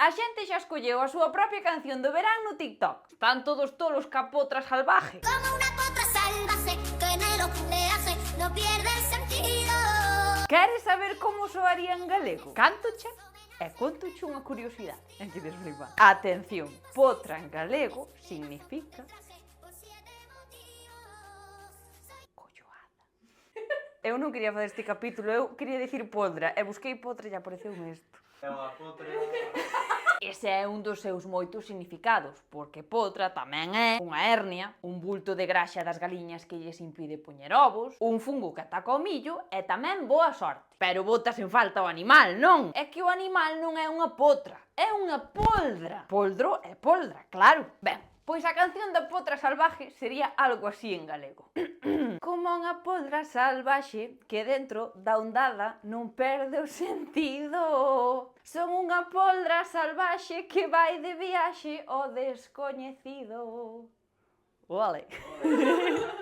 A xente xa escolleu a súa propia canción do verán no TikTok. Están todos tolos ca potra salvaje. Como una potra salvaje que en el oleaje no pierde el sentido. Queres saber como soaría en galego? Cántoche e contoche unha curiosidade. Aquí desflipa. Atención, potra en galego significa colloada. Eu non quería fazer este capítulo, eu quería dicir podra e busquei potra e apareceume isto. É unha potra. Ese é un dos seus moitos significados, porque potra tamén é unha hernia, un bulto de graxa das galiñas que lles impide poñer ovos, un fungo que ataca o millo e tamén boa sorte. Pero botas en falta o animal, non? É que o animal non é unha potra, é unha poldra. Poldro é poldra, claro. Ben, pois a canción da potra salvaje sería algo así en galego. Como unha poldra salvaxe que dentro da ondada non perde o sentido. Son unha poldra salvaxe que vai de viaxe ao descoñecido. Ole.